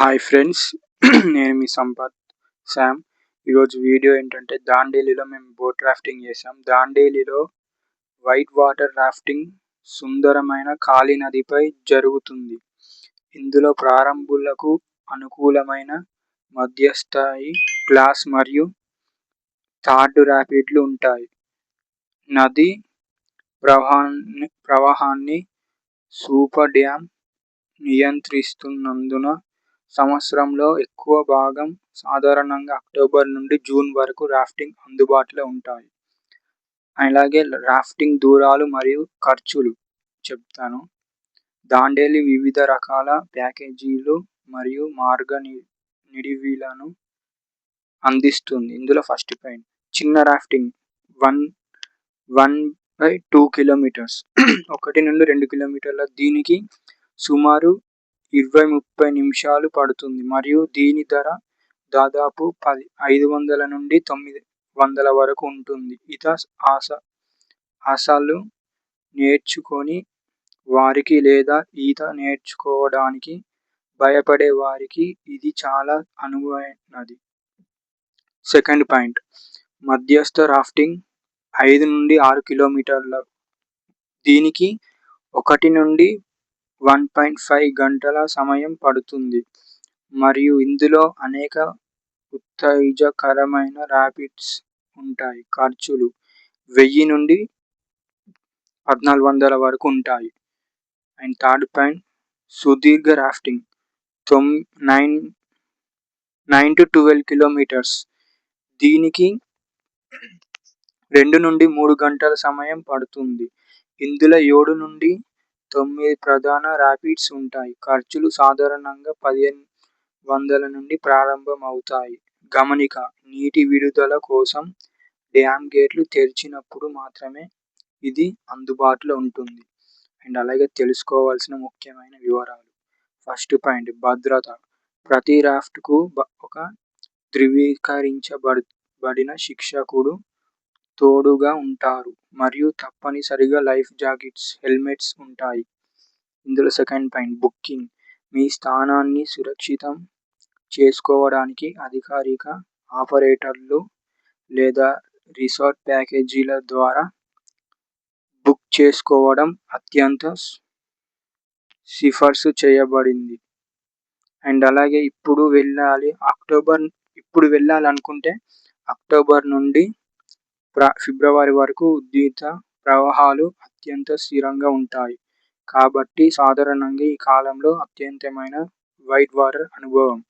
Hi friends. నేను మీ Sampath Sam. ఈరోజు video ఏంటంటే దాండేలిలో మేము బోట్ రాఫ్టింగ్ చేసాం. దాండేలిలో వైట్ వాటర్ రాఫ్టింగ్ సుందరమైన ఖాళీ నదిపై జరుగుతుంది. ఇందులో ప్రారంభులకు అనుకూలమైన మధ్యస్థాయి క్లాస్ మరియు థర్డ్ ర్యాపిడ్లు ఉంటాయి. నది ప్రవాహాన్ని సూపర్ డ్యామ్ నియంత్రిస్తున్నందున సంవత్సరంలో ఎక్కువ భాగం సాధారణంగా అక్టోబర్ నుండి జూన్ వరకు రాఫ్టింగ్ అందుబాటులో ఉంటాయి. అలాగే రాఫ్టింగ్ దూరాలు మరియు ఖర్చులు చెప్తాను. దాండేలి వివిధ రకాల ప్యాకేజీలు మరియు నిడివిలను అందిస్తుంది. ఇందులో ఫస్ట్ పాయింట్ చిన్న రాఫ్టింగ్ 1 కిలోమీటర్స్ 1 నుండి 2 కిలోమీటర్ల దీనికి సుమారు 20-30 నిమిషాలు పడుతుంది మరియు దీని ధర దాదాపు 500 నుండి 900 వరకు ఉంటుంది. అసలు నేర్చుకొని వారికి లేదా ఈత నేర్చుకోవడానికి భయపడే వారికి ఇది చాలా అనువైనది. సెకండ్ పాయింట్ మధ్యస్థ రాఫ్టింగ్ 5 నుండి 6 కిలోమీటర్ల దీనికి 1 నుండి 1.5 గంటల సమయం పడుతుంది మరియు ఇందులో అనేక ఉత్తేజకరమైన ర్యాపిడ్స్ ఉంటాయి. ఖర్చులు 1000 నుండి 1400 వరకు ఉంటాయి. అండ్ థర్డ్ పాయింట్ సుదీర్ఘ రాఫ్టింగ్ 9 to 12 కిలోమీటర్స్ దీనికి 2 నుండి 3 గంటల సమయం పడుతుంది. ఇందులో 7 నుండి 9 ప్రధాన ర్యాపిడ్స్ ఉంటాయి. ఖర్చులు సాధారణంగా 1500 నుండి ప్రారంభమవుతాయి. గమనిక నీటి విడుదల కోసం డ్యామ్ గేట్లు తెరిచినప్పుడు మాత్రమే ఇది అందుబాటులో ఉంటుంది. అండ్ అలాగే తెలుసుకోవాల్సిన ముఖ్యమైన వివరాలు. ఫస్ట్ పాయింట్ భద్రత. ప్రతి రాఫ్ట్కు ఒక ధృవీకరించబడిన శిక్షకుడు తోడుగా ఉంటారు మరియు తప్పనిసరిగా లైఫ్ జాకెట్స్ హెల్మెట్స్ ఉంటాయి. ఇందులో సెకండ్ పాయింట్ బుకింగ్. మీ స్థానాన్ని సురక్షితం చేసుకోవడానికి అధికారిక ఆపరేటర్లు లేదా రిసార్ట్ ప్యాకేజీల ద్వారా బుక్ చేసుకోవడం అత్యంత సిఫార్సు చేయబడింది. అండ్ అలాగే ఇప్పుడు వెళ్ళాలనుకుంటే అక్టోబర్ నుండి ఫిబ్రవరి వరకు ఉధృత ప్రవాహాలు అత్యంత స్థిరంగా ఉంటాయి కాబట్టి సాధారణంగా ఈ కాలంలో అత్యంతమైన వైట్ వాటర్ అనుభవం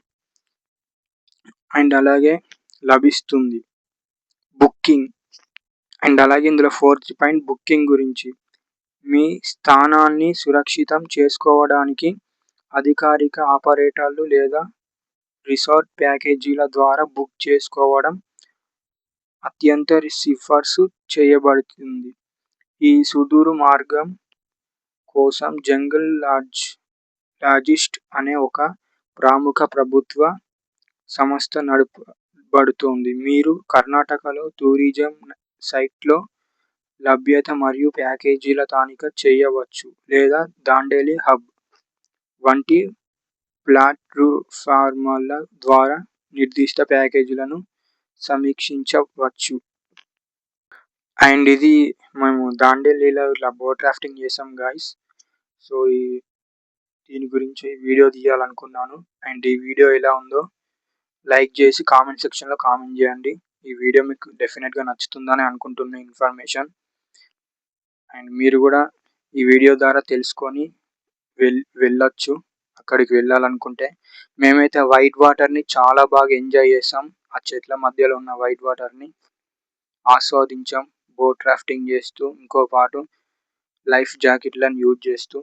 అండ్ అలాగే లభిస్తుంది. బుకింగ్ అండ్ అలాగే ఇందులో ఫోర్త్ పాయింట్ బుకింగ్ గురించి. మీ స్థానాన్ని సురక్షితం చేసుకోవడానికి అధికారిక ఆపరేటర్లు లేదా రిసార్ట్ ప్యాకేజీల ద్వారా బుక్ చేసుకోవడం అత్యంత సిఫార్సు చేయబడుతుంది. ఈ సుదూర మార్గం కోసం జంగిల్ లాజిస్ట్ అనే ఒక ప్రముఖ ప్రభుత్వ సంస్థ నడపబడుతుంది. మీరు కర్ణాటకలో టూరిజం సైట్లో లభ్యత మరియు ప్యాకేజీల తనిఖీ చేయవచ్చు లేదా దాండేలి హబ్ వంటి ప్లాట్ఫామ్ల ద్వారా నిర్దిష్ట ప్యాకేజీలను సమీక్షించవచ్చు. అండ్ ఇది మేము దాండేలిలో ఇలా బోట్ రాఫ్టింగ్ చేసాం గాయస్. సో దీని గురించి వీడియో తీయాలనుకున్నాను. అండ్ ఈ వీడియో ఎలా ఉందో లైక్ చేసి కామెంట్ సెక్షన్లో కామెంట్ చేయండి. ఈ వీడియో మీకు డెఫినెట్గా నచ్చుతుందని అనుకుంటున్న ఇన్ఫర్మేషన్. అండ్ మీరు కూడా ఈ వీడియో ద్వారా తెలుసుకొని వెళ్ళొచ్చు అక్కడికి వెళ్ళాలనుకుంటే. మేమైతే వైట్ వాటర్ని చాలా బాగా ఎంజాయ్ చేసాం. ఆ చెట్ల మధ్యలో ఉన్న వైట్ వాటర్ని ఆస్వాదించాం బోట్ రాఫ్టింగ్ చేస్తూ, ఇంకో పాటు లైఫ్ జాకెట్లను యూజ్ చేస్తూ.